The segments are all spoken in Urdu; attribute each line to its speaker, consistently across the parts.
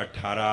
Speaker 1: 18,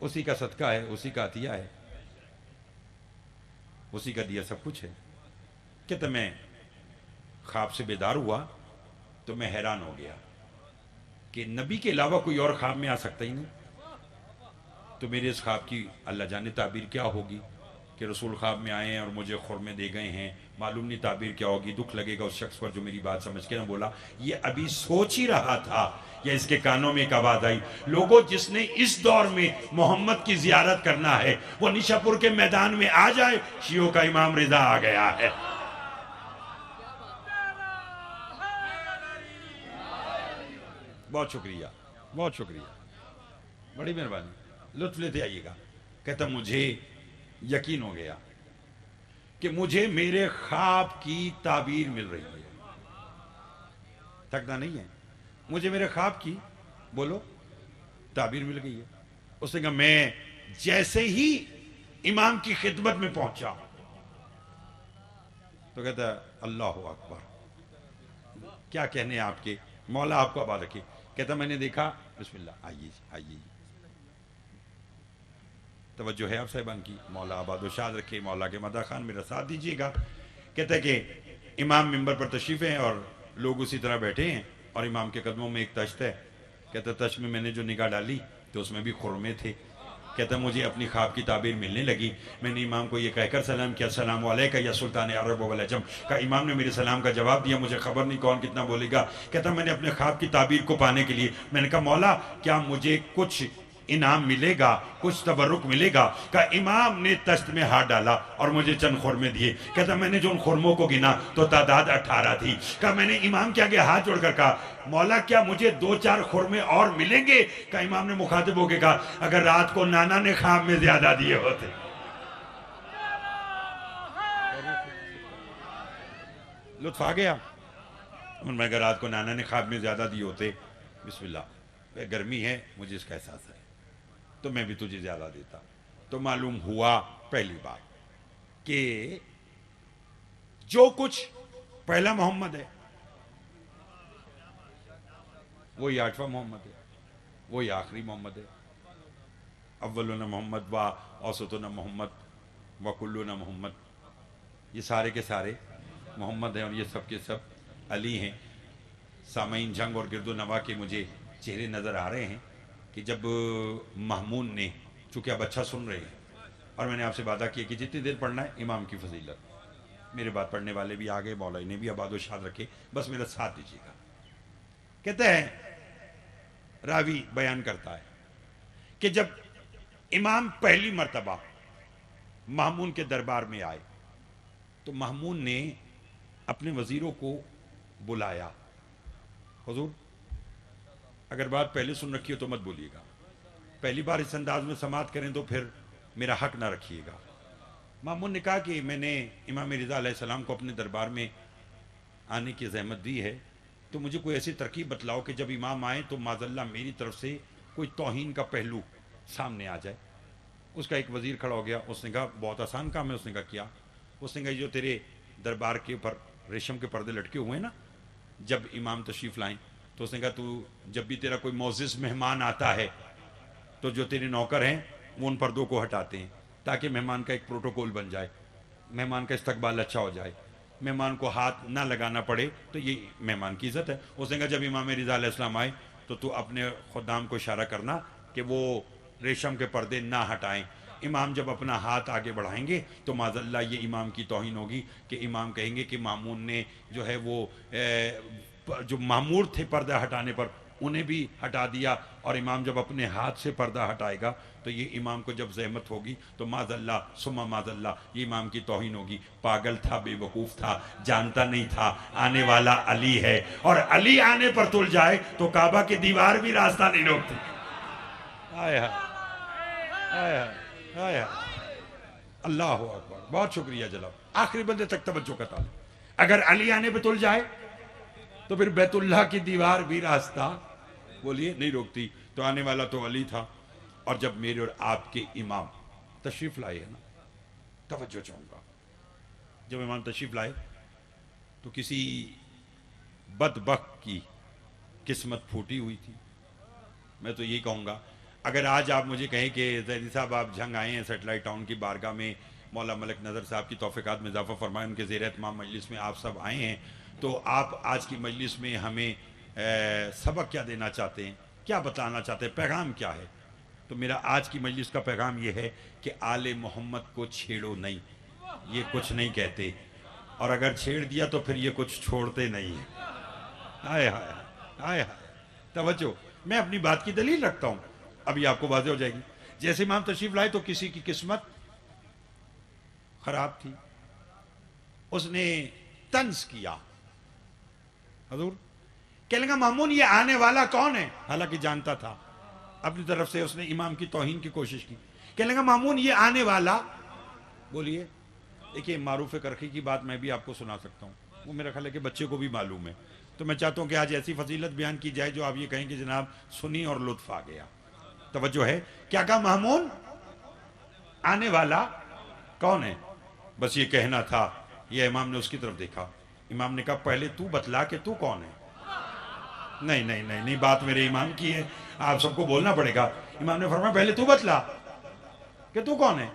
Speaker 1: اسی کا صدقہ ہے، اسی کا عطیہ ہے، اسی کا دیا سب کچھ ہے۔ کہتا میں خواب سے بیدار ہوا تو میں حیران ہو گیا کہ نبی کے علاوہ کوئی اور خواب میں آ سکتا ہی نہیں۔ تو میرے اس خواب کی اللہ جانے تعبیر کیا ہوگی کہ رسول خواب میں آئے ہیں اور مجھے خرمے دے گئے ہیں، معلوم نہیں تعبیر کیا ہوگی۔ دکھ لگے گا اس شخص پر جو میری بات سمجھ کے نہ بولا یہ ابھی سوچ ہی رہا تھا، یا اس کے کانوں میں ایک آواز آئی، لوگوں جس نے اس دور میں محمد کی زیارت کرنا ہے وہ نیشا پور کے میدان میں آ جائے، شیعوں کا امام رضا آ گیا ہے۔ بہت شکریہ، بہت شکریہ، بڑی مہربانی، لطف لیتے آئیے گا۔ کہتا مجھے یقین ہو گیا کہ مجھے میرے خواب کی تعبیر مل رہی ہے، تھکنا نہیں ہے، مجھے میرے خواب کی بولو تعبیر مل گئی ہے۔ اس نے کہا میں جیسے ہی امام کی خدمت میں پہنچا تو کہتا ہے اللہ اکبر، کیا کہنے ہیں آپ کے، مولا آپ کو آباد رکھے۔ کہتا میں نے دیکھا، بسم اللہ، آئیے آئیے، توجہ ہے آپ صاحبان کی، مولا آباد و شاد رکھے، مولا کے مدح خان میرا ساتھ دیجیے گا۔ کہتا ہے کہ امام ممبر پر تشریف ہیں اور لوگ اسی طرح بیٹھے ہیں اور امام کے قدموں میں ایک تشت ہے۔ کہتا ہے تشت میں میں نے جو نگاہ ڈالی تو اس میں بھی خرمے تھے۔ کہتا ہے مجھے اپنی خواب کی تعبیر ملنے لگی، میں نے امام کو یہ کہہ کر سلام کیا، السلام علیکہ یا سلطان عرب والعجم، کہا امام نے میرے سلام کا جواب دیا، مجھے خبر نہیں کون کتنا بولے گا۔ کہتا میں نے اپنے خواب کی تعبیر کو پانے کے لیے میں نے کہا مولا کیا مجھے کچھ انعام ملے گا، کچھ تبرک ملے گا؟ کہا امام نے تشت میں ہاتھ ڈالا اور مجھے چند خرمے دیے۔ کہتا میں نے جو ان خرموں کو گنا تو تعداد 18 تھی۔ کہا میں نے امام کے آگے ہاتھ جوڑ کر کہا مولا کیا مجھے 2-4 خرمے اور ملیں گے؟ کہا امام نے مخاطب ہو کے کہا اگر رات کو نانا نے خواب میں زیادہ دیے ہوتے۔ لطف آ گیا؟ میں اگر رات کو نانا نے خواب میں زیادہ دیے ہوتے، بسم اللہ، گرمی ہے مجھے اس کا احساس ہے تو میں بھی تجھے زیادہ دیتا۔ تو معلوم ہوا پہلی بات کہ جو کچھ پہلا محمد ہے وہی 8واں محمد ہے، وہی آخری محمد ہے۔ اولنا محمد و اوسطنا محمد و کلنا محمد، یہ سارے کے سارے محمد ہیں اور یہ سب کے سب علی ہیں۔ سامعین جنگ اور گرد و نواح کے مجھے چہرے نظر آ رہے ہیں کہ جب محمون نے، چونکہ اب اچھا سن رہے ہیں اور میں نے آپ سے وعدہ کیا کہ جتنی دیر پڑھنا ہے امام کی فضیلت، میرے بات پڑھنے والے بھی آگے، مولا انہیں بھی آباد و شاد رکھے، بس میرا ساتھ دیجیے گا۔ کہتے ہیں راوی بیان کرتا ہے کہ جب امام پہلی مرتبہ محمون کے دربار میں آئے تو محمون نے اپنے وزیروں کو بلایا، حضور اگر بات پہلے سن رکھی ہو تو مت بولیے گا، پہلی بار اس انداز میں سماعت کریں تو پھر میرا حق نہ رکھیے گا۔ محمون نے کہا کہ میں نے امام رضا علیہ السلام کو اپنے دربار میں آنے کی زحمت دی ہے تو مجھے کوئی ایسی ترکیب بتلاؤ کہ جب امام آئیں تو معذاللہ میری طرف سے کوئی توہین کا پہلو سامنے آ جائے۔ اس کا ایک وزیر کھڑا ہو گیا، اس نے کہا بہت آسان کام ہے۔ اس نے کہا کیا؟ اس نے کہا جو تیرے دربار کے اوپر ریشم کے پردے لٹکے ہوئے ہیں نا، جب امام تشریف لائیں تو اس نے کہا تو جب بھی تیرا کوئی معزز مہمان آتا ہے تو جو تیرے نوکر ہیں وہ ان پردوں کو ہٹاتے ہیں تاکہ مہمان کا ایک پروٹوکول بن جائے، مہمان کا استقبال اچھا ہو جائے، مہمان کو ہاتھ نہ لگانا پڑے، تو یہ مہمان کی عزت ہے۔ اس نے کہا جب امام رضا علیہ السلام آئے تو اپنے خدام کو اشارہ کرنا کہ وہ ریشم کے پردے نہ ہٹائیں۔ امام جب اپنا ہاتھ آگے بڑھائیں گے تو معذاللہ یہ امام کی توہین ہوگی کہ امام کہیں گے کہ مامون نے جو ہے وہ جو مامور تھے پردہ ہٹانے پر انہیں بھی ہٹا دیا، اور امام جب اپنے ہاتھ سے پردہ ہٹائے گا تو یہ امام کو جب زحمت ہوگی تو معذاللہ ثم معذاللہ یہ امام کی توہین ہوگی۔ پاگل تھا، بے وقوف تھا، جانتا نہیں تھا آنے والا علی ہے، اور علی آنے پر تل جائے تو کعبہ کی دیوار بھی راستہ نہیں روکتی۔ آئے آئے آئے اللہ اکبر، بہت شکریہ جناب، آخری بندے تک توجہ کا تعلق۔ اگر علی آنے پہ تل جائے تو پھر بیت اللہ کی دیوار بھی راستہ بولیے نہیں روکتی۔ تو آنے والا تو علی تھا، اور جب میرے اور آپ کے امام تشریف لائے ہیں نا، توجہ چاہوں گا، جب امام تشریف لائے تو کسی بدبخت کی قسمت پھوٹی ہوئی تھی۔ میں تو یہی کہوں گا اگر آج آپ مجھے کہیں کہ زیدی صاحب آپ جھنگ آئے ہیں سیٹلائٹ ٹاؤن کی بارگاہ میں، مولا ملک نظر صاحب کی توفیقات میں اضافہ فرمائیں، ان کے زیر اہتمام مجلس میں آپ سب آئے ہیں، تو آپ آج کی مجلس میں ہمیں سبق کیا دینا چاہتے ہیں، کیا بتانا چاہتے ہیں، پیغام کیا ہے؟ تو میرا آج کی مجلس کا پیغام یہ ہے کہ آل محمد کو چھیڑو نہیں، یہ کچھ نہیں کہتے، اور اگر چھیڑ دیا تو پھر یہ کچھ چھوڑتے نہیں ہیں۔ آئے ہائے آئے ہائے، توجہ، میں اپنی بات کی دلیل رکھتا ہوں، ابھی آپ کو واضح ہو جائے گی۔ جیسے امام تشریف لائے تو کسی کی قسمت خراب تھی، اس نے طنز کیا، حضور کہنے لگا مامون یہ آنے والا کون ہے؟ حالانکہ جانتا تھا، اپنی طرف سے اس نے امام کی توہین کی کوشش کی، کہنے لگا مامون یہ آنے والا، بولیے، دیکھیے معروف کرخی کی بات میں بھی آپ کو سنا سکتا ہوں، وہ میرا خیال ہے کہ بچے کو بھی معلوم ہے، تو میں چاہتا ہوں کہ آج ایسی فضیلت بیان کی جائے جو آپ یہ کہیں کہ جناب سنی اور لطف آ گیا۔ توجہ ہے، کیا کہا مامون؟ آنے والا کون ہے؟ بس یہ کہنا تھا، یہ امام نے اس کی طرف دیکھا، امام نے کہا پہلے تو بتلا کہ تو کون ہے؟ نہیں نہیں نہیں نہیں، بات میرے امام کی ہے، آپ سب کو بولنا پڑے گا۔ امام نے فرمایا پہلے تو بتلا کہ تو کون ہے؟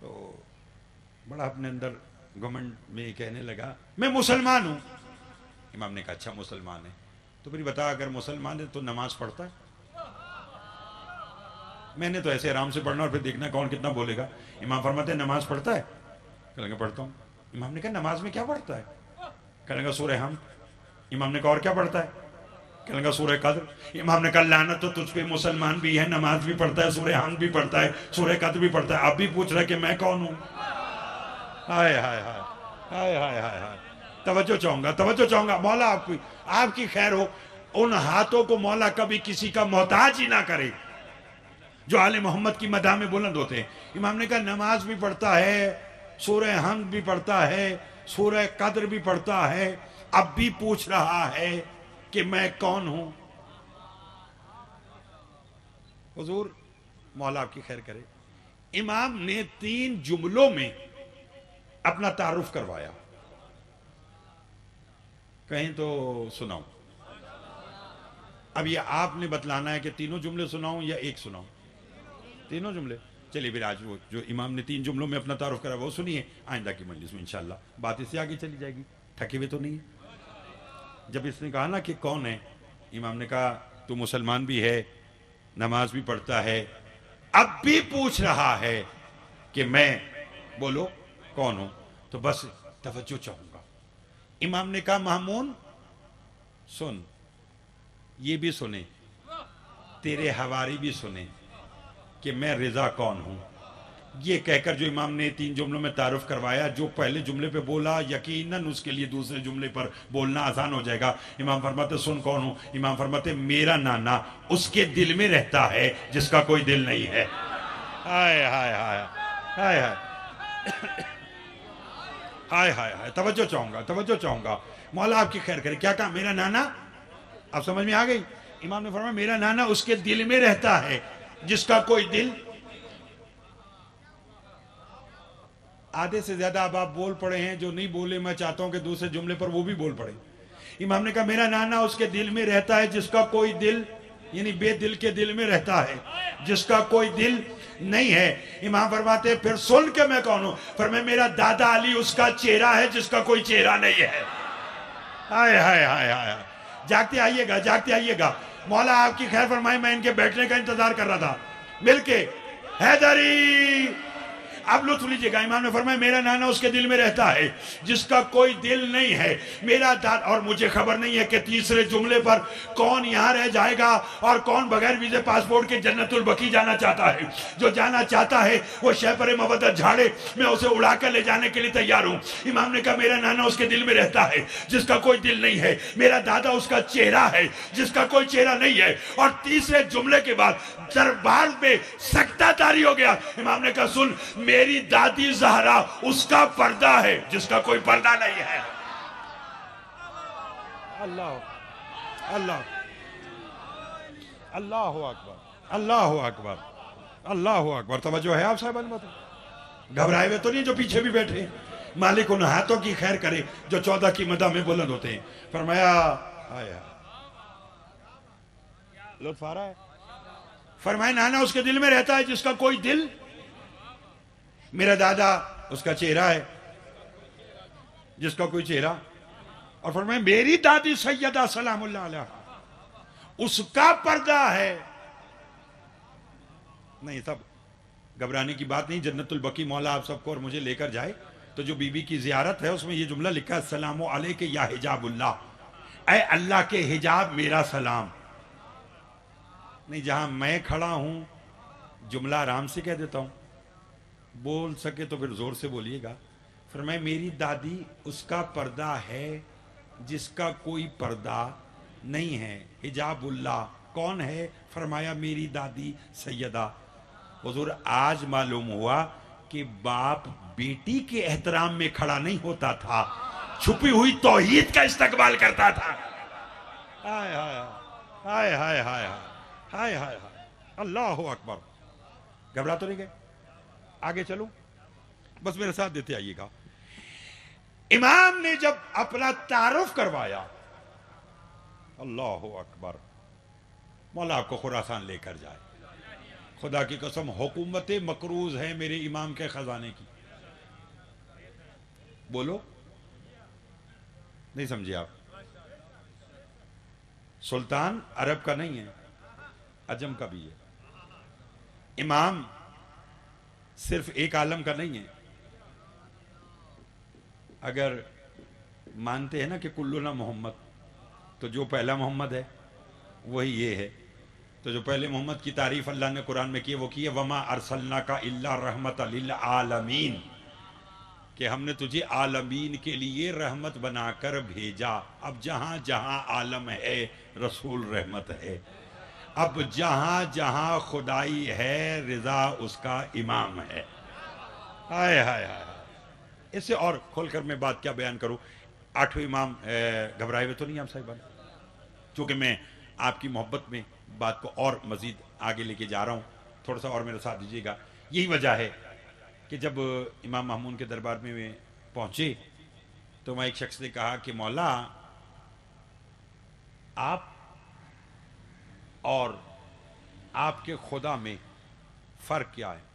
Speaker 1: تو بڑا اپنے اندر گھمنڈ میں کہنے لگا میں مسلمان ہوں۔ امام نے کہا اچھا مسلمان ہے، تو پھر بتا اگر مسلمان ہے تو نماز پڑھتا ہے؟ میں نے تو ایسے آرام سے پڑھنا اور پھر دیکھنا کون کتنا بولے گا۔ امام فرماتے ہیں نماز پڑھتا ہے؟ کہنے لگا پڑھتا ہوں۔ امام نے کہا نماز میں کیا پڑھتا ہے؟ کہنے لگا سورہ حمد۔ امام نے کہا اور کیا پڑھتا ہے؟ کہنے لگا سورہ قدر۔ امام نے کہا لعنت تو تجھ پہ، مسلمان بھی ہے، نماز بھی پڑھتا ہے، سورہ حمد بھی پڑھتا ہے، سورہ قدر بھی پڑھتا ہے، اب بھی پوچھ رہا ہے کہ میں کون ہوں؟ ہائے ہائے ہائے ہائے ہائے ہائے ہائے، توجہ چاہوں گا، توجہ چاہوں گا، مولا آپ کی خیر ہو، ان ہاتھوں کو مولا کبھی کسی کا محتاج ہی نہ کرے جو آل محمد کی مدح میں بلند ہوتے ہیں۔ امام نے کہا نماز بھی پڑھتا ہے، سورہ حمد بھی پڑھتا ہے، سورہ قدر بھی پڑھتا ہے، اب بھی پوچھ رہا ہے کہ میں کون ہوں؟ حضور مولا آپ کی خیر کرے، امام نے 3 جملوں میں اپنا تعارف کروایا، کہیں تو سناؤں؟ اب یہ آپ نے بتلانا ہے کہ تینوں جملے سناؤں یا ایک سناؤں؟ تینوں جملے، چلیے پھر آج وہ جو امام نے 3 جملوں میں اپنا تعارف کرا وہ سنیے، آئندہ کی مجلس میں انشاءاللہ بات اس سے آگے چلی جائے گی، تھکے ہوئے تو نہیں ہے؟ جب اس نے کہا نا کہ کون ہے، امام نے کہا تو مسلمان بھی ہے، نماز بھی پڑھتا ہے، اب بھی پوچھ رہا ہے کہ میں بولو کون ہوں؟ تو بس توجہ چاہوں گا۔ امام نے کہا مامون سن، یہ بھی سنے، تیرے حواری بھی سنے کہ میں رضا کون ہوں۔ یہ کہہ کر جو امام نے 3 جملوں میں تعارف کروایا، جو پہلے جملے پہ بولا یقیناً اس کے لیے دوسرے جملے پر بولنا آسان ہو جائے گا۔ امام فرماتے سن کون ہوں؟ امام فرماتے میرا نانا اس کے دل میں رہتا ہے جس کا کوئی دل نہیں ہے۔ ہائے ہائے ہائے ہائے ہائے ہائے ہائے ہائے، توجہ چاہوں گا، توجہ چاہوں گا، مولا آپ کی خیر کرے۔ کیا کہا؟ میرا نانا، آپ سمجھ میں آ گئی؟ امام نے فرمایا میرا نانا اس کے دل میں رہتا ہے جس کا کوئی دل۔ آدھے سے زیادہ اب آپ بول پڑے ہیں، جو نہیں بولے میں چاہتا ہوں کہ دوسرے جملے پر وہ بھی بول پڑے۔ امام نے کہا میرا نانا اس کے دل میں رہتا ہے جس کا کوئی دل، یعنی بے دل کے دل میں رہتا ہے جس کا کوئی دل نہیں ہے۔ امام فرماتے ہیں پھر سن کے میں کون ہوں؟ فرمایا میرا دادا علی اس کا چہرہ ہے جس کا کوئی چہرہ نہیں ہے۔ ہائے ہائے ہائے ہائے، جاگتے آئیے گا، جاگتے آئیے گا، مولا آپ کی خیر فرمائے۔ میں ان کے بیٹھنے کا انتظار کر رہا تھا، مل کے حیدری، اب لطف لیجئے گا۔ امام نے فرمایا میرا نانا اس کے دل میں رہتا ہے جس کا کوئی دل نہیں ہے، میرا دادا، اور مجھے خبر نہیں ہے کہ تیسرے جملے پر کون یہاں رہ جائے گا اور کون بغیر ویزے پاسپورٹ کے جنت البقیع جانا چاہتا ہے۔ جو جانا چاہتا ہے وہ شہپر مودت جھاڑے، میں اسے اڑا کر لے جانے کے لیے تیار ہوں۔ امام نے کہا میرا نانا اس کے دل میں رہتا ہے جس کا کوئی دل نہیں ہے، میرا دادا اس کا چہرہ ہے جس کا کوئی چہرہ نہیں ہے۔ اور تیسرے جملے کے بعد دربار میں سکتہ طاری ہو گیا۔ امام نے کہا سن، میری دادی زہرا اس کا پردہ ہے جس کا کوئی پردہ نہیں ہے۔ اللہ اللہ اللہ اکبر، اللہ اکبر، اللہ اکبر۔ توجہ ہے آپ صاحب؟ گھبرائے ہوئے تو نہیں جو پیچھے بھی بیٹھے؟ مالک ان ہاتھوں کی خیر کرے جو 14 کی مدح میں بلند ہوتے ہیں۔ فرمایا آیا، لطف آ رہا ہے؟ فرمایا نانا اس کے دل میں رہتا ہے جس کا کوئی دل. میرا دادا اس کا چہرہ ہے جس کا کوئی چہرہ. اور فرمایا میری دادی سیدہ سلام اللہ علیہ اس کا پردہ ہے. نہیں سب گھبرانے کی بات نہیں. جنت البقیع مولا آپ سب کو اور مجھے لے کر جائے تو جو بی بی کی زیارت ہے اس میں یہ جملہ لکھا ہے السلام علیک یا حجاب اللہ. اے اللہ کے حجاب میرا سلام. نہیں جہاں میں کھڑا ہوں جملہ آرام سے کہہ دیتا ہوں, بول سکے تو پھر زور سے بولیے گا. فرمایا میری دادی اس کا پردہ ہے جس کا کوئی پردہ نہیں ہے. حجاب اللہ کون ہے؟ فرمایا میری دادی سیدہ. حضور آج معلوم ہوا کہ باپ بیٹی کے احترام میں کھڑا نہیں ہوتا تھا, چھپی ہوئی توحید کا استقبال کرتا تھا. ہائے ہائے ہائے ہائے ہائے ہائے ہائے اللہ اکبر. گھبرا تو نہیں گئے؟ آگے چلوں, بس میرے ساتھ دیتے آئیے گا. امام نے جب اپنا تعارف کروایا, اللہ اکبر, مولا آپ کو خراسان لے کر جائے. خدا کی قسم حکومت مقروض ہے میرے امام کے خزانے کی. بولو نہیں سمجھے آپ؟ سلطان عرب کا نہیں ہے, عجم کا بھی ہے. امام صرف ایک عالم کا نہیں ہے. اگر مانتے ہیں نا کہ کلنا محمد, تو جو پہلا محمد ہے وہی یہ ہے. تو جو پہلے محمد کی تعریف اللہ نے قرآن میں کی وہ کی ہے وما ارسلناک الا رحمت للعالمین, کہ ہم نے تجھے عالمین کے لیے رحمت بنا کر بھیجا. اب جہاں جہاں عالم ہے رسول رحمت ہے. اب جہاں جہاں خدائی ہے رضا اس کا امام ہے. ہائے ہائے ہائے. اس سے اور کھول کر میں بات کیا بیان کروں. آٹھویں امام گھبرائے ہوئے تو نہیں آپ صاحبان؟ چونکہ میں آپ کی محبت میں بات کو اور مزید آگے لے کے جا رہا ہوں, تھوڑا سا اور میرے ساتھ دیجیے گا. یہی وجہ ہے کہ جب امام مامون کے دربار میں پہنچے تو وہاں ایک شخص نے کہا کہ مولا آپ اور آپ کے خدا میں فرق کیا ہے؟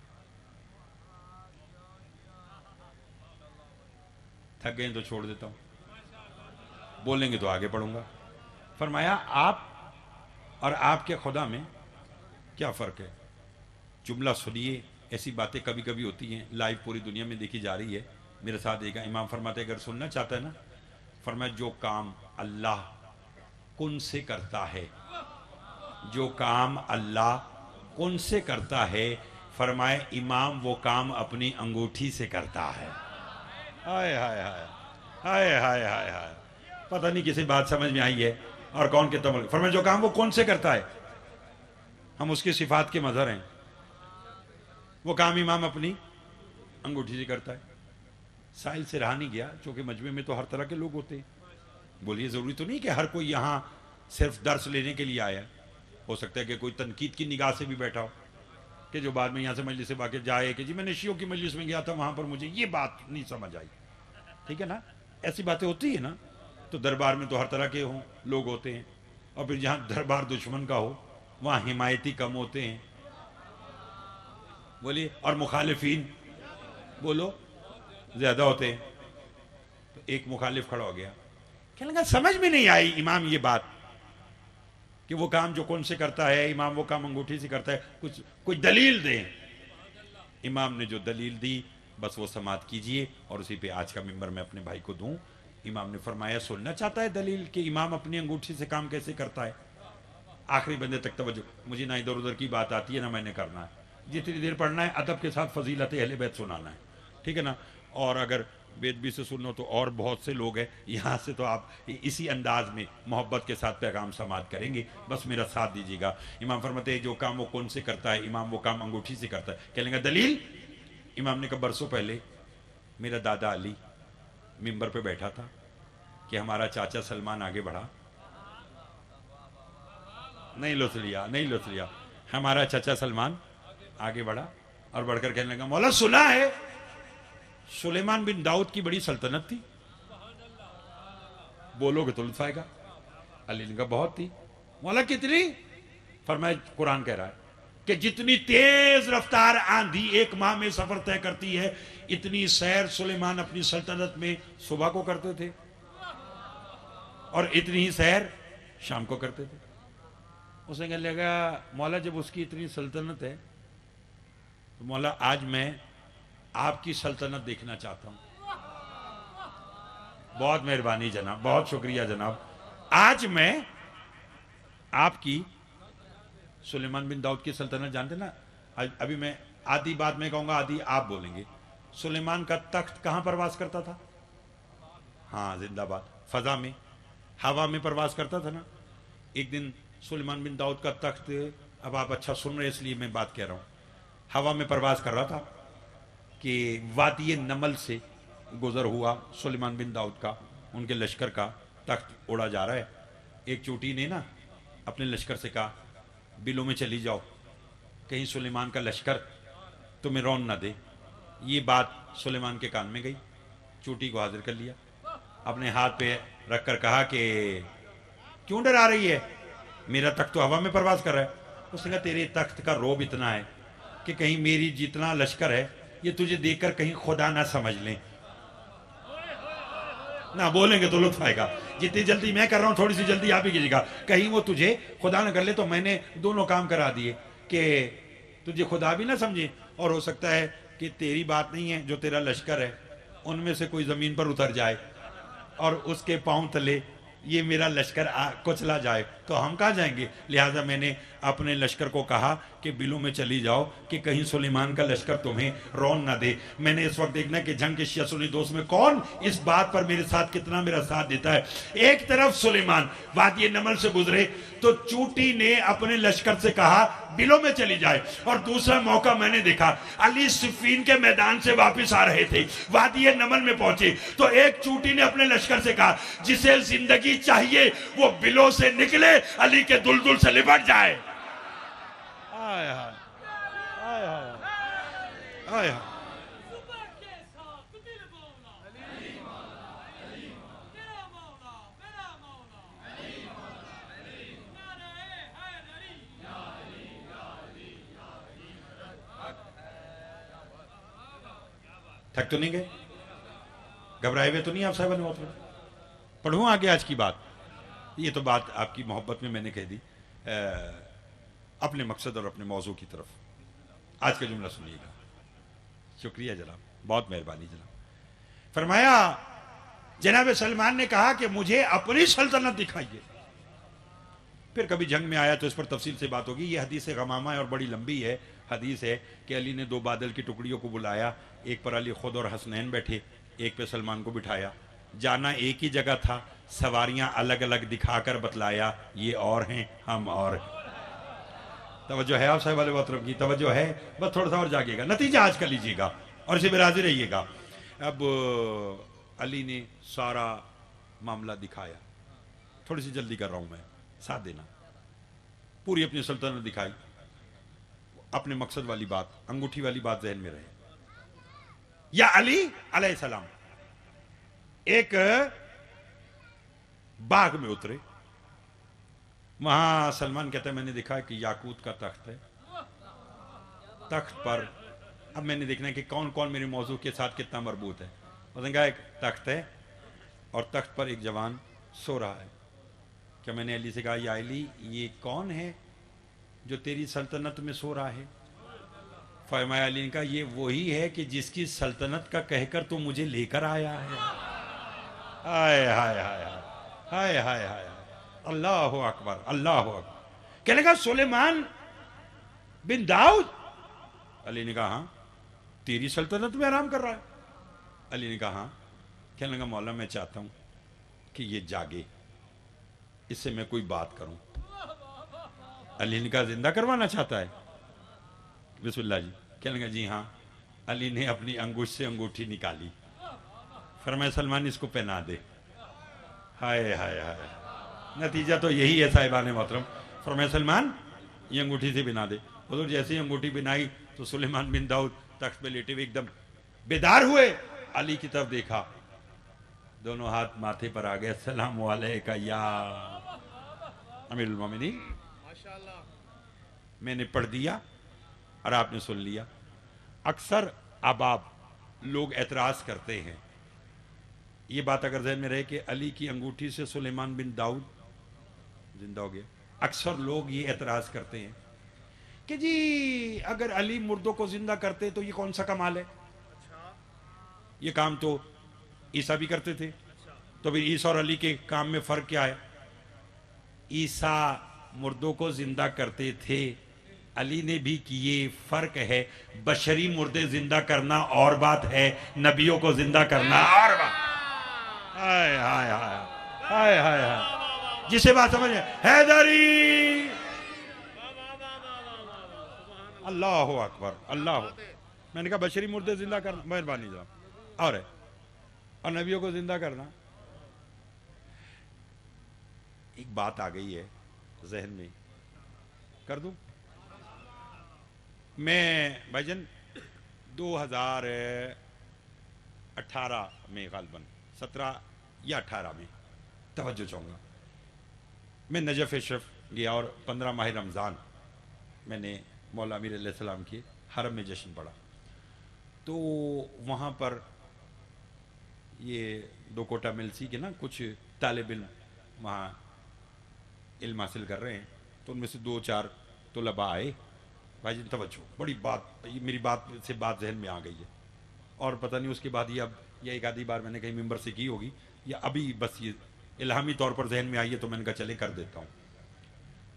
Speaker 1: تھک گئے تو چھوڑ دیتا ہوں, بولیں گے تو آگے پڑھوں گا. فرمایا آپ اور آپ کے خدا میں کیا فرق ہے؟ جملہ سنیے. ایسی باتیں کبھی کبھی ہوتی ہیں, لائیو پوری دنیا میں دیکھی جا رہی ہے. میرے ساتھ دیکھا. امام فرماتے اگر سننا چاہتا ہے نا, فرمایا جو کام اللہ کن سے کرتا ہے, جو کام اللہ کن سے کرتا ہے, فرمائے امام وہ کام اپنی انگوٹھی سے کرتا ہے. ہائے ہائے ہائے ہائے ہائے ہائے ہائے. پتہ نہیں کسی بات سمجھ میں آئی ہے اور کون کے تمل. فرمایا جو کام وہ کون سے کرتا ہے, ہم اس کی صفات کے مظہر ہیں, وہ کام امام اپنی انگوٹھی سے کرتا ہے. سائل سے رہا نہیں گیا, چونکہ مجمع میں تو ہر طرح کے لوگ ہوتے ہیں. بولیے ضروری تو نہیں کہ ہر کوئی یہاں صرف درس لینے کے لیے آیا ہے. ہو سکتا ہے کہ کوئی تنقید کی نگاہ سے بھی بیٹھا ہو, کہ جو بعد میں یہاں سے مجلس سے باقی جائے کہ جی میں نے شیعوں کی مجلس میں گیا تھا وہاں پر مجھے یہ بات نہیں سمجھ آئی. ٹھیک ہے نا, ایسی باتیں ہوتی ہیں نا. تو دربار میں تو ہر طرح کے لوگ ہوتے ہیں, اور پھر جہاں دربار دشمن کا ہو وہاں حمایتی کم ہوتے ہیں. بولیے, اور مخالفین بولو زیادہ ہوتے ہیں. تو ایک مخالف کھڑا ہو گیا, کہنے لگا سمجھ میں نہیں آئی امام یہ بات کہ وہ کام جو کون سے کرتا ہے, امام وہ کام انگوٹھی سے کرتا ہے, کچھ دلیل دیں. امام نے جو دلیل دی بس وہ سماعت کیجئے, اور اسی پہ آج کا ممبر میں اپنے بھائی کو دوں. امام نے فرمایا سننا چاہتا ہے دلیل کہ امام اپنی انگوٹھی سے کام کیسے کرتا ہے؟ آخری بندے تک توجہ. مجھے نہ ادھر ادھر کی بات آتی ہے نہ میں نے کرنا ہے. جتنی دیر پڑھنا ہے ادب کے ساتھ فضیلت اہل بیت سنانا ہے, ٹھیک ہے نا. اور اگر بیت بھی سے سنو تو اور بہت سے لوگ ہیں یہاں سے, تو آپ اسی انداز میں محبت کے ساتھ پیغام سماعت کریں گے. بس میرا ساتھ دیجیے گا. امام فرماتے ہیں جو کام وہ کون سے کرتا ہے, امام وہ کام انگوٹھی سے کرتا ہے. کہنے لگا دلیل. امام نے کہا برسوں پہلے میرا دادا علی ممبر پہ بیٹھا تھا کہ ہمارا چاچا سلمان آگے بڑھا. نہیں لطف لیا. ہمارا چاچا سلمان آگے بڑھا اور بڑھ کر کہنے لگا مولا سنا ہے سلیمان بن داؤد کی بڑی سلطنت تھی. بولو گے تو لطف آئے گا. علی نے کہا بہت تھی. مولا کتنی؟ فرمایا قرآن کہہ رہا ہے. کہ جتنی تیز رفتار آندھی ایک ماہ میں سفر طے کرتی ہے، اتنی سیر سلیمان اپنی سلطنت میں صبح کو کرتے تھے اور اتنی ہی سیر شام کو کرتے تھے۔ اسے کہنے لگا مولا جب اس کی اتنی سلطنت ہے تو مولا آج میں آپ کی سلطنت دیکھنا چاہتا ہوں۔ بہت مہربانی جناب، بہت شکریہ جناب۔ آج میں آپ کی سلیمان بن داؤد کی سلطنت جانتے نا؟ ابھی میں آدھی بات میں کہوں گا، آدھی آپ بولیں گے۔ سلیمان کا تخت کہاں پرواز کرتا تھا؟ ہاں زندہ باد، فضا میں، ہوا میں پرواز کرتا تھا نا۔ ایک دن سلیمان بن داؤد کا تخت، اب آپ اچھا سن رہے اس لیے میں بات کہہ رہا ہوں، ہوا میں پرواز کر رہا تھا کہ وادی نمل سے گزر ہوا سلیمان بن داؤد کا، ان کے لشکر کا تخت اڑا جا رہا ہے۔ ایک چوٹی نے نا اپنے لشکر سے کہا بلوں میں چلی جاؤ، کہیں سلیمان کا لشکر تمہیں رون نہ دے۔ یہ بات سلیمان کے کان میں گئی، چوٹی کو حاضر کر لیا، اپنے ہاتھ پہ رکھ کر کہا کہ کیوں ڈرا رہی ہے؟ میرا تخت تو ہوا میں پرواز کر رہا ہے۔ اس نے کہا تیرے تخت کا روب اتنا ہے کہ کہیں میری جتنا لشکر ہے یہ تجھے دیکھ کر کہیں خدا نہ سمجھ لیں۔ نہ بولیں گے تو لطف آئے گا، جتنی جلدی میں کر رہا ہوں تھوڑی سی جلدی آپ ہی کیجیے گا، کہیں وہ تجھے خدا نہ کر لے۔ تو میں نے دونوں کام کرا دیے کہ تجھے خدا بھی نہ سمجھے، اور ہو سکتا ہے کہ تیری بات نہیں ہے، جو تیرا لشکر ہے ان میں سے کوئی زمین پر اتر جائے اور اس کے پاؤں تلے یہ میرا لشکر کچلا جائے تو ہم کہاں جائیں گے؟ لہٰذا میں نے اپنے لشکر کو کہا کہ بلوں میں چلی جاؤ کہ کہیں سلیمان کا لشکر تمہیں رون نہ دے۔ میں نے اس وقت دیکھنا کہ جنگ کے شیعہ سنی دوست میں کون اس بات پر میرے ساتھ کتنا میرا ساتھ دیتا ہے۔ ایک طرف سلیمان وادی نمل سے گزرے تو چوٹی نے اپنے لشکر سے کہا بلوں میں چلی جائے، اور دوسرا موقع میں نے دیکھا علی صفین کے میدان سے واپس آ رہے تھے، وادی نمل میں پہنچے تو ایک چوٹی نے اپنے لشکر سے کہا جسے زندگی چاہیے وہ بلوں سے نکلے، علی کے دلدل سے لپٹ جائے۔ آئے آئے آئے آئے آئے۔ تھک تو نہیں گئے؟ گھبرائے ہوئے تو نہیں آپ صاحب نے؟ پڑھوں آگے آج کی بات؟ یہ تو بات آپ کی محبت میں نے کہہ دی، اپنے مقصد اور اپنے موضوع کی طرف آج کا جملہ سنیے گا۔ شکریہ جناب، بہت مہربانی جناب۔ فرمایا جناب سلمان نے کہا کہ مجھے اپنی سلطنت دکھائیے۔ پھر کبھی جنگ میں آیا تو اس پر تفصیل سے بات ہوگی۔ یہ حدیث غمامہ ہے اور بڑی لمبی ہے۔ حدیث ہے کہ علی نے دو بادل کی ٹکڑیوں کو بلایا، ایک پر علی خود اور حسنین بیٹھے، ایک پہ سلمان کو بٹھایا، جانا ایک ہی جگہ تھا، سواریاں الگ الگ دکھا کر بتلایا یہ اور ہیں ہم اور ہیں۔ توجہ ہے آپ صاحب علیہ وطرف کی؟ توجہ ہے؟ بس تھوڑا سا اور جاگیے گا، نتیجہ آج کا لیجیے گا اور اسے پہ راضی رہیے گا۔ اب علی نے سارا معاملہ دکھایا، تھوڑی سی جلدی کر رہا ہوں میں، ساتھ دینا۔ پوری اپنی سلطنت دکھائی، اپنے مقصد والی بات، انگوٹھی والی بات ذہن میں رہے۔ یا علی علیہ السلام ایک باغ میں اترے، وہاں سلمان کہتا ہے میں نے دیکھا کہ یاقوت کا تخت ہے، تخت پر اب میں نے دیکھنا ہے کہ کون کون میرے موضوع کے ساتھ کتنا مربوط ہے۔ اس نے کہا ایک تخت ہے اور تخت پر ایک جوان سو رہا ہے۔ کیا میں نے علی سے کہا یا علی یہ کون ہے جو تیری سلطنت میں سو رہا ہے؟ فرمایا علی نے کہا یہ وہی ہے کہ جس کی سلطنت کا کہہ کر تو مجھے لے کر آیا ہے۔ ہائے ہائے ہائے ہائے ہائے ہائے، اللہ اکبر اللہ اکبر۔ کہنے لگا سلیمان بن داؤد؟ علی نے کہا ہاں۔ تیری سلطنت میں آرام کر رہا ہے؟ علی نے کہا ہاں۔ کہنے لگا مولا میں چاہتا ہوں کہ یہ جاگے، اس سے میں کوئی بات کروں۔ علی نے کہا زندہ کروانا چاہتا ہے؟ بسم اللہ جی۔ کہنے لگا جی ہاں۔ علی نے اپنی انگوش سے انگوٹھی نکالی، فرمایا سلمان اس کو پہنا دے۔ ہائے ہائے ہائے، نتیجہ تو یہی ہے صاحبان محترم۔ فرمایا سلمان یہ انگوٹھی سے بنا دے۔ حضور جیسے ہی انگوٹھی بنائی تو سلیمان بن داؤد تخت پہ لیٹے ہوئے ایک دم بیدار ہوئے، علی کی طرف دیکھا، دونوں ہاتھ ماتھے پر آ گئے، السلام علیکہ یا امیر المومنین۔ میں نے پڑھ دیا اور آپ نے سن لیا. اکثر احباب لوگ اعتراض کرتے ہیں، یہ بات اگر ذہن میں رہے کہ علی کی انگوٹھی سے سلیمان بن داؤد زندہ ہو گیا. اکثر لوگ یہ اعتراض کرتے ہیں کہ جی اگر علی مردوں کو زندہ کرتے تو یہ کون سا کمال ہے، یہ کام تو عیسیٰ بھی کرتے تھے، تو پھر عیسیٰ اور علی کے کام میں فرق کیا ہے؟ عیسیٰ مردوں کو زندہ کرتے تھے، علی نے بھی کیے، فرق ہے بشری مردے زندہ کرنا اور بات ہے، نبیوں کو زندہ کرنا اور بات. ہائے ہائے ہائے ہائے ہائے ہائے، جسے بات سمجھ ہے حیدری. اللہ اکبر اللہ. میں نے کہا بشری مردے زندہ کرنا مہربانی جناب، اور ہے، اور نبیوں کو زندہ کرنا. ایک بات آ گئی ہے ذہن میں، کر دوں میں بھائی جان 2018 میں غالباً 17 یا 18 میں توجہ چاہوں گا، میں نجف اشرف گیا اور 15 ماہ رمضان میں نے مولا امیر علیہ السلام کے حرم میں جشن پڑھا. تو وہاں پر یہ 2 کوٹا ملسی کے نا کچھ طالب علم وہاں علم حاصل کر رہے ہیں، تو ان میں سے 2-4 طلباء آئے. بھائی جن توجہ، بڑی بات، میری بات سے بات ذہن میں آ گئی ہے، اور پتہ نہیں اس کے بعد یہ اب یہ ایک آدھی بار میں نے کہیں ممبر سے کی ہوگی یا ابھی بس یہ الہامی طور پر ذہن میں آئی ہے تو میں نے کہا چلے کر دیتا ہوں.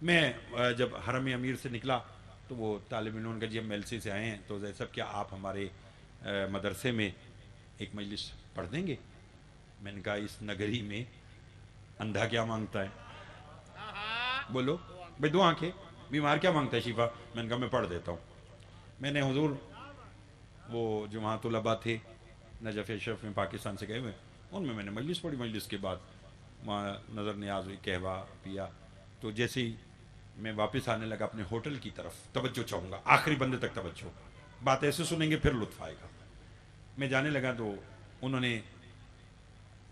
Speaker 1: میں جب حرم امیر سے نکلا تو وہ طالب علم کا جی ہم ایل سی سے آئے ہیں تو صاحب کیا آپ ہمارے مدرسے میں ایک مجلس پڑھ دیں گے؟ میں نے کہا اس نگری میں اندھا کیا مانگتا ہے، بولو بھائی 2 آنکھیں، بیمار کیا مانگتا ہے شفا. میں نے کہا میں پڑھ دیتا ہوں. میں نے حضور وہ جو وہاں طلباء تھے نجف اشرف میں پاکستان سے گئے ہوئے، ان میں نے مجلس پڑھی. مجلس کے بعد وہاں نظر نیاز ہوئی، قہوہ پیا. تو جیسے ہی میں واپس آنے لگا اپنے ہوٹل کی طرف، توجہ چاہوں گا آخری بندے تک توجہ، بات ایسے سنیں گے پھر لطف آئے گا. میں جانے لگا تو انہوں نے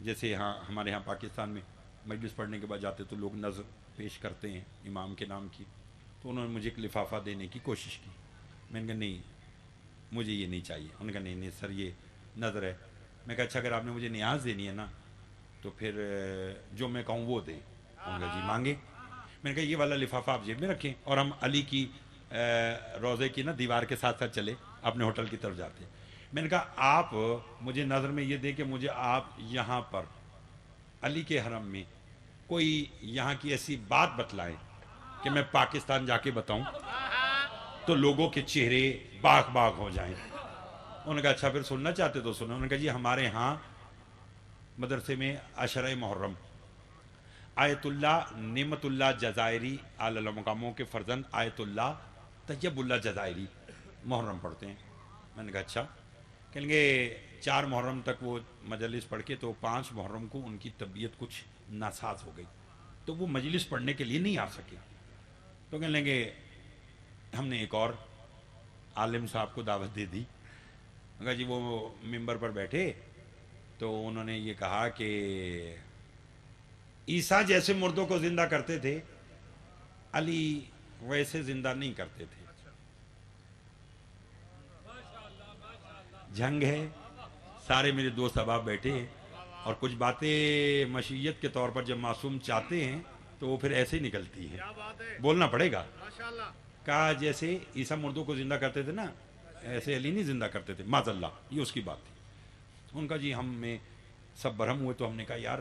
Speaker 1: جیسے ہاں ہمارے ہاں پاکستان میں مجلس پڑھنے کے بعد جاتے تو لوگ نظر پیش کرتے ہیں امام کے نام کی، تو انہوں نے مجھے ایک لفافہ دینے کی کوشش کی. میں نے کہا نہیں مجھے یہ نہیں چاہیے. انہوں نے کہا نہیں سر یہ نظر ہے. میں کہا اچھا اگر آپ نے مجھے نیاز دینی ہے نا تو پھر جو میں کہوں وہ دیں. انہوں نے کہا جی مانگے. میں نے کہا یہ والا لفافہ آپ جیب میں رکھیں اور ہم علی کی روضے کی نا دیوار کے ساتھ ساتھ چلے اپنے ہوٹل کی طرف جاتے ہیں. میں نے کہا آپ مجھے نظر میں یہ دیں کہ مجھے آپ یہاں پر علی کے حرم میں کوئی یہاں کی ایسی بات بتلائیں کہ میں پاکستان جا کے بتاؤں تو لوگوں کے چہرے باغ باغ ہو جائیں. انہوں نے کہا اچھا پھر سننا چاہتے تو سننا. انہوں نے کہا جی ہمارے ہاں مدرسے میں عشرہ محرم آیت اللہ نعمت اللہ جزائری اعلی مقاموں کے فرزند آیت اللہ طیب اللہ جزائری محرم پڑھتے ہیں. میں نے کہا اچھا. کہیں گے 4 محرم تک وہ مجلس پڑھ کے تو 5 محرم کو ان کی طبیعت کچھ ناساز ہو گئی تو وہ مجلس پڑھنے کے لیے نہیں آ سکے. تو کہنے لگے ہم نے ایک اور عالم صاحب کو دعوت دے دی. کہا جی وہ ممبر پر بیٹھے تو انہوں نے یہ کہا کہ عیسیٰ جیسے مردوں کو زندہ کرتے تھے علی ویسے زندہ نہیں کرتے تھے. جنگ ہے، سارے میرے دوست احباب بیٹھے ہیں اور کچھ باتیں مشیت کے طور پر جب معصوم چاہتے ہیں تو وہ پھر ایسے ہی نکلتی ہیں، بولنا پڑے گا. کہا جیسے عیسیٰ مردوں کو زندہ کرتے تھے نا ایسے علی نہیں زندہ کرتے تھے، معاذ اللہ. یہ اس کی بات تھی. ان کا جی ہم میں سب برہم ہوئے تو ہم نے کہا یار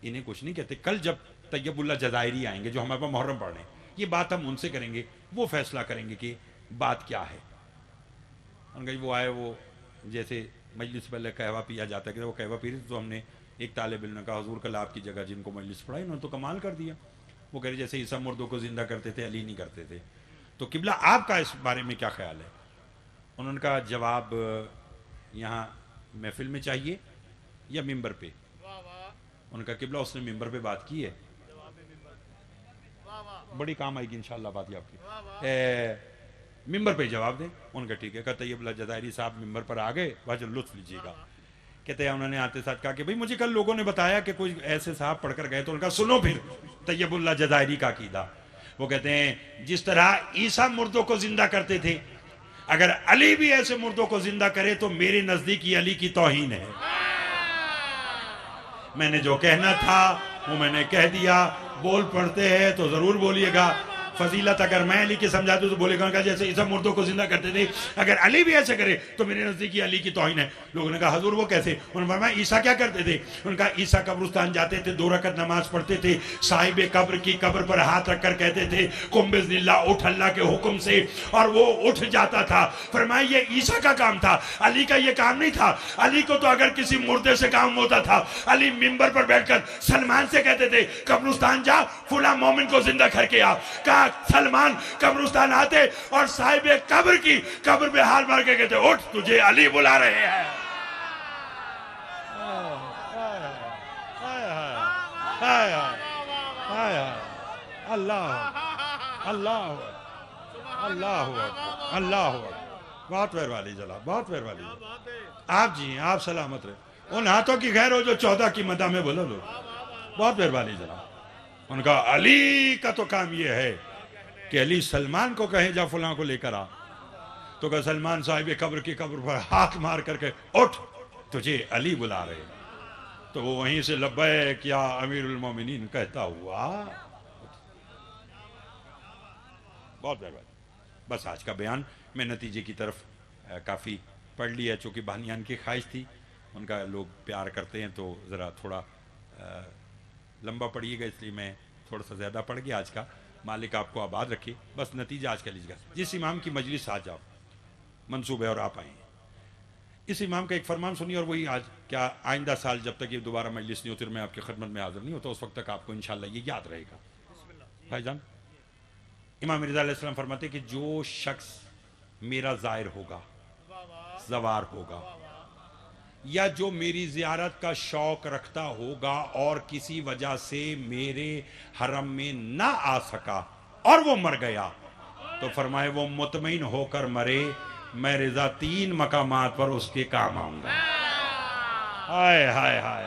Speaker 1: انہیں کچھ نہیں کہتے، کل جب طیب اللہ جزائری آئیں گے جو ہمارے پاس محرم پڑھ رہے ہیں یہ بات ہم ان سے کریں گے، وہ فیصلہ کریں گے کہ بات کیا ہے. ان کا جی وہ آئے، وہ جیسے مجلس پہلے قہوہ پیا جاتا ہے کہ وہ قہوہ پی رہے تھے تو ہم نے ایک طالب علم نے کہا حضور کل آپ کی جگہ جن کو مجلس پڑھائی انہوں نے تو کمال کر دیا. وہ کہہ رہے جیسے عیسیٰ مردوں کو زندہ کرتے تھے علی نہیں کرتے تھے، تو قبلہ آپ کا اس بارے میں کیا خیال ہے؟ انہوں نے کہا جواب یہاں محفل میں چاہیے یا ممبر پہ؟ انہوں نے کہا قبلہ اس نے ممبر پہ بات کی ہے، بڑی کام آئے گی انشاءاللہ بات یہ آپ کی، ممبر پہ جواب دیں. ان کا ٹھیک ہے. کہا طیب اللہ جزائری صاحب ممبر پر آ گئے، بھائی لطف لیجیے گا. کہتے ہیں انہوں نے آتے ساتھ کہا کہ بھئی مجھے کل لوگوں نے بتایا کہ کوئی ایسے صاحب پڑھ کر گئے تو ان کا سنو پھر طیب اللہ جزائری کا عقیدہ. وہ کہتے ہیں جس طرح عیسیٰ مردوں کو زندہ کرتے تھے اگر علی بھی ایسے مردوں کو زندہ کرے تو میرے نزدیک یہ علی کی توہین ہے. میں نے جو کہنا تھا وہ میں نے کہہ دیا. بول پڑتے ہیں تو ضرور بولیے گا. فضیلت اگر میں علی کی سمجھا دوں تو بولے گا جیسے عیسیٰ مردوں کو زندہ کرتے تھے, اگر علی بھی ایسے کرے تو میرے نزدیک علی کی توہین ہے. لوگوں نے کہا حضور وہ کیسے؟ انہوں نے فرمایا عیسیٰ کیا کرتے تھے؟ انہوں نے کہا عیسیٰ قبرستان جاتے تھے, 2 رکعت نماز پڑھتے تھے, صاحب قبر کی قبر پر ہاتھ رکھ کر کہتے تھے قم بإذن اللہ, اٹھ اللہ کے حکم سے, اور وہ اٹھ جاتا تھا. فرمایا یہ عیسیٰ کا کام تھا, علی کا یہ کام نہیں تھا. علی کو تو اگر کسی مردے سے کام ہوتا تھا, علی منبر پر بیٹھ کر سلمان سے کہتے تھے قبرستان جا فلاں مومن کو زندہ کر کے آ. کہا سلمان قبرستان آتے اور صاحب قبر کی قبر پہ ہاتھ مار کے کہتے اٹھ تجھے علی بلا رہے ہیں. اللہ اللہ اللہ اللہ. بہت مہربانی جناب, بہت مہربانی. آپ جی آپ سلامت رہے. ان ہاتھوں کی خیر ہو جو 14 کی مدح میں بولا لو. بہت مہربانی جناب. ان کا علی کا تو کام یہ ہے کہ علی سلمان کو کہیں جا فلاں کو لے کر آ, تو کہ سلمان صاحب قبر کی قبر پر ہاتھ مار کر کے اٹھ تجھے علی بلا رہے, تو وہ وہیں سے لبیک یا امیر المومنین کہتا ہوا. بہت مہربانی. بس آج کا بیان میں نتیجے کی طرف کافی پڑھ لیا, چونکہ بانیان کی خواہش تھی, ان کا لوگ پیار کرتے ہیں تو ذرا تھوڑا لمبا پڑھیے گا, اس لیے میں تھوڑا سا زیادہ پڑھ گیا آج کا. مالک آپ کو آباد رکھے. بس نتیجہ آج کا لیجیے گا. جس امام کی مجلس آ جاؤ منصوب ہے اور آپ آئیں, اس امام کا ایک فرمان سنیے, اور وہی آج کیا آئندہ سال جب تک یہ دوبارہ مجلس نہیں ہوتی میں آپ کی خدمت میں حاضر نہیں ہوتا, اس وقت تک آپ کو انشاءاللہ یہ یاد رہے گا. بھائی جان, امام رضا علیہ السلام فرماتے کہ جو شخص میرا زائر ہوگا, زوار ہوگا, یا جو میری زیارت کا شوق رکھتا ہوگا اور کسی وجہ سے میرے حرم میں نہ آ سکا اور وہ مر گیا, تو فرمائے وہ مطمئن ہو کر مرے, میں رضا 3 مقامات پر اس کے کام آؤں گا. ہائے ہائے ہائے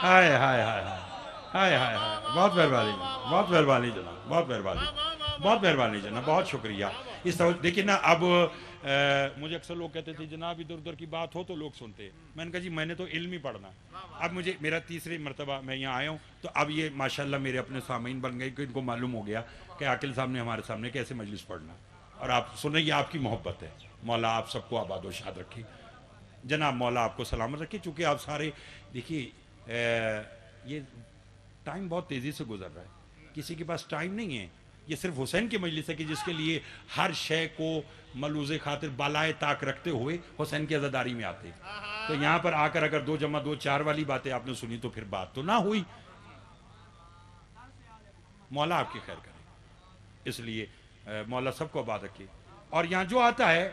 Speaker 1: ہائے ہائے ہائے ہائے ہائے. بہت مہربانی, بہت مہربانی جناب, بہت مہربانی, بہت مہربانی جناب, بہت شکریہ. اس طرح دیکھیں نا, اب مجھے اکثر لوگ کہتے تھے جناب ادھر ادھر کی بات ہو تو لوگ سنتے ہیں. میں نے کہا جی میں نے تو علم ہی پڑھنا. اب مجھے میرا 3ری مرتبہ میں یہاں آیا ہوں, تو اب یہ ماشاءاللہ میرے اپنے سامعین بن گئے کہ ان کو معلوم ہو گیا کہ عاقل صاحب نے ہمارے سامنے کیسے مجلس پڑھنا, اور آپ سنیں یہ آپ کی محبت ہے. مولا آپ سب کو آباد و شاد رکھے جناب, مولا آپ کو سلامت رکھے. چونکہ آپ سارے دیکھیے یہ ٹائم بہت تیزی سے گزر رہا ہے, کسی کے پاس ٹائم نہیں ہے. یہ صرف حسین کی مجلس ہے کہ جس کے لیے ہر شے کو ملوز خاطر بالائے طاق رکھتے ہوئے حسین کی عزاداری میں آتے. تو یہاں پر آ کر اگر 2 × 2 4 والی باتیں آپ نے سنی تو پھر بات تو نہ ہوئی. مولا آپ کی خیر کرے, اس لیے مولا سب کو آباد رکھے. اور یہاں جو آتا ہے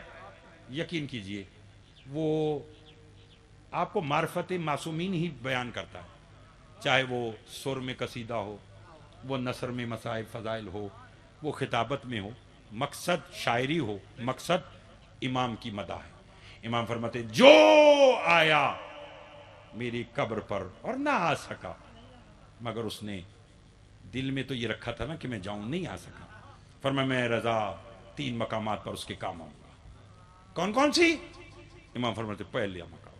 Speaker 1: یقین کیجئے وہ آپ کو معرفت معصومین ہی بیان کرتا ہے, چاہے وہ سر میں قصیدہ ہو, وہ نثر میں مصائب فضائل ہو, وہ خطابت میں ہو, مقصد شاعری ہو, مقصد امام کی مدح ہے. امام فرماتے جو آیا میری قبر پر اور نہ آ سکا, مگر اس نے دل میں تو یہ رکھا تھا نا کہ میں جاؤں, نہیں آ سکا, فرمایا میں رضا 3 مقامات پر اس کے کام آؤں گا. کون کون سی؟ امام فرماتے پہلے مقام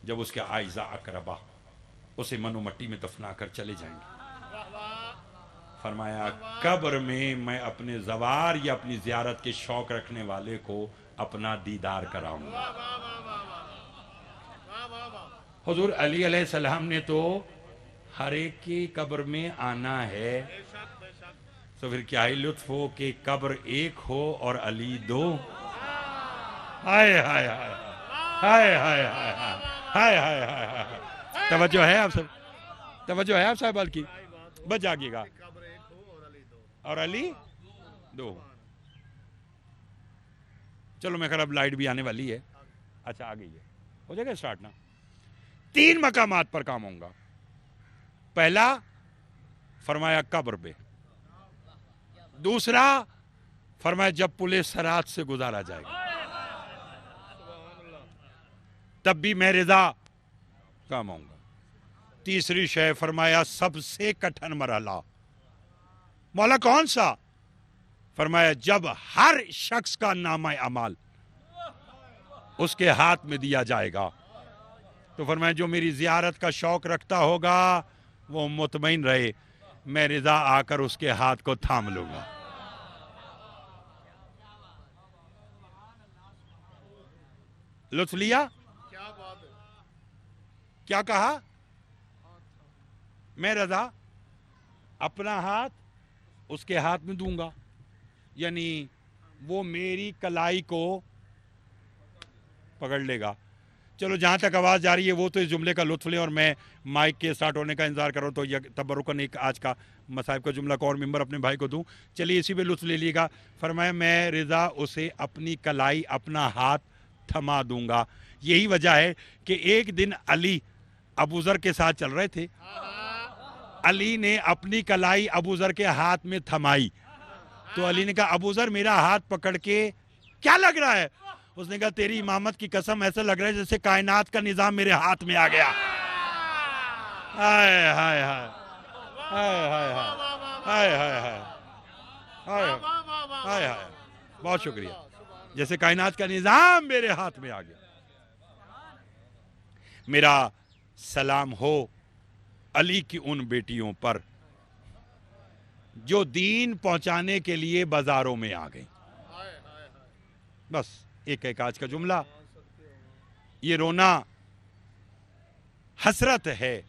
Speaker 1: جب اس کے آئزہ اقربا اسے منو مٹی میں دفنا کر چلے جائیں گے. فرمایا قبر میں اپنے زوار یا اپنی زیارت کے شوق رکھنے والے کو اپنا دیدار کراؤں گا. حضور علی علیہ السلام نے تو ہر ایک کی قبر میں آنا ہے, تو پھر کیا ہی لطف ہو کہ قبر ایک ہو اور علی 2. ہائے ہائے ہائے ہائے ہائے ہائے ہائے ہائے. توجہ ہے آپ سب, توجہ ہے آپ صاحب کی, بچ جاگیے گا. اور علی 2. چلو میں خیر اب لائٹ بھی آنے والی ہے. اچھا آ گئی ہے, ہو جائے گا سٹارٹ نا. 3 مقامات پر کام ہوں گا. پہلا فرمایا قبر پہ, دوسرا فرمایا جب پل صراط سے گزارا جائے گا تب بھی میں رضا کام آؤں گا. تیسری شے فرمایا سب سے کٹھن مرحلہ. مولا کون سا؟ فرمایا جب ہر شخص کا نامہ اعمال اس کے ہاتھ میں دیا جائے گا۔ تو فرمایا جو میری زیارت کا شوق رکھتا ہوگا وہ مطمئن رہے، میں رضا آ کر اس کے ہاتھ کو تھام لوں گا۔ لطف لیا؟ کیا کہا؟ میں رضا اپنا ہاتھ اس کے ہاتھ میں دوں گا، یعنی وہ میری کلائی کو پکڑ لے گا۔ چلو جہاں تک آواز جا رہی ہے وہ تو اس جملے کا لطف لیں، اور میں مائک کے سٹارٹ ہونے کا انتظار کروں تو یہ تبرکن ایک آج کا مصائب کا جملہ کو اور ممبر اپنے بھائی کو دوں۔ چلیے اسی پہ لطف لے لیے گا۔ فرمایا میں رضا اسے اپنی کلائی اپنا ہاتھ تھما دوں گا۔ یہی وجہ ہے کہ ایک دن علی ابو ذر کے ساتھ چل رہے تھے، علی نے اپنی کلائی ابو ذر کے ہاتھ میں تھمائی، تو علی نے کہا ابو ذر میرا ہاتھ پکڑ کے کیا لگ رہا ہے؟ اس نے کہا تیری امامت کی قسم ایسا لگ رہا ہے جیسے کائنات کا نظام میرے ہاتھ میں آ گیا۔ ہائے ہائے ہائے ہائے ہائے ہائے ہائے ہائے ہائے ہائے، بہت شکریہ، جیسے کائنات کا نظام میرے ہاتھ میں آ گیا۔ میرا سلام ہو علی کی ان بیٹیوں پر جو دین پہنچانے کے لیے بازاروں میں آ گئیں۔ بس ایک آج کا جملہ، یہ رونا حسرت ہے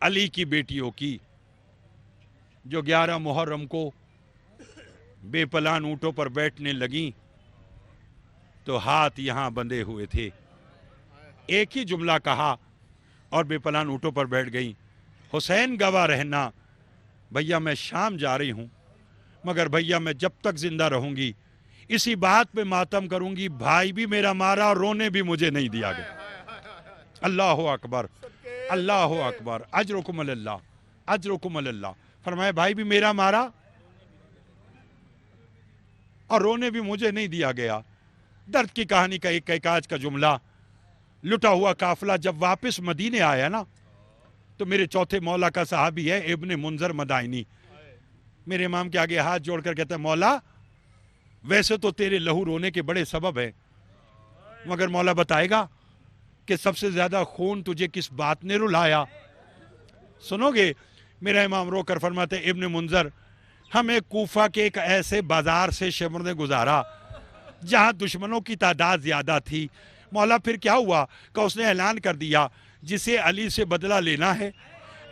Speaker 1: علی کی بیٹیوں کی جو 11 محرم کو بے پلان اونٹوں پر بیٹھنے لگیں تو ہاتھ یہاں بندھے ہوئے تھے، ایک ہی جملہ کہا اور بے پلان اونٹوں پر بیٹھ گئیں، حسین گواہ رہنا بھیا میں شام جا رہی ہوں، مگر بھیا میں جب تک زندہ رہوں گی اسی بات پہ ماتم کروں گی، بھائی بھی میرا مارا اور رونے بھی مجھے نہیں دیا گیا۔ اللہ اکبر، اللہ اکبر، اجرکم اللہ، اجرکم اللہ۔ فرمایا بھائی بھی میرا مارا اور رونے بھی مجھے نہیں دیا گیا۔ درد کی کہانی کا ایک آج کا جملہ، لٹا ہوا قافلہ جب واپس مدینے آیا نا تو میرے چوتھے مولا کا صحابی ہے ابن منذر مدائنی، میرے امام کے آگے ہاتھ جوڑ کر کہتا ہے مولا ویسے تو تیرے لہو رونے کے بڑے سبب ہیں، مگر مولا بتائے گا کہ سب سے زیادہ خون تجھے کس بات نے رلایا؟ سنو گے؟ میرا امام رو کر فرماتے ابن منذر ہمیں کوفہ کے ایک ایسے بازار سے شمر نے گزارا جہاں دشمنوں کی تعداد زیادہ تھی۔ مولا پھر کیا ہوا؟ کہ اس نے اعلان کر دیا جسے علی سے بدلہ لینا ہے،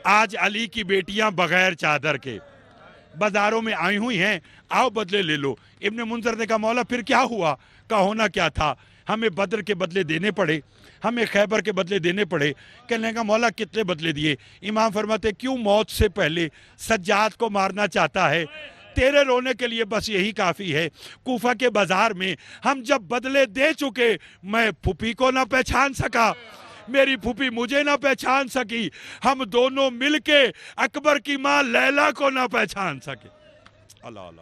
Speaker 1: آج علی کی بیٹیاں بغیر چادر کے بازاروں میں آئی ہوئی ہیں، آؤ بدلے لے لو۔ ابن منذر نے کہا مولا پھر کیا ہوا؟ کہ ہونا کیا تھا، ہمیں بدر کے بدلے دینے پڑے، ہمیں خیبر کے بدلے دینے پڑے۔ کہنے کا مولا کتنے بدلے دیے؟ امام فرماتے کیوں موت سے پہلے سجاد کو مارنا چاہتا ہے؟ تیرے رونے کے لیے بس یہی کافی ہے۔ کوفہ کے بازار میں ہم جب بدلے دے چکے میں پھوپھی کو نہ پہچان سکا، میری پھوپھی مجھے نہ پہچان سکی، ہم دونوں مل کے اکبر کی ماں لیلا کو نہ پہچان سکے۔ اللہ اللہ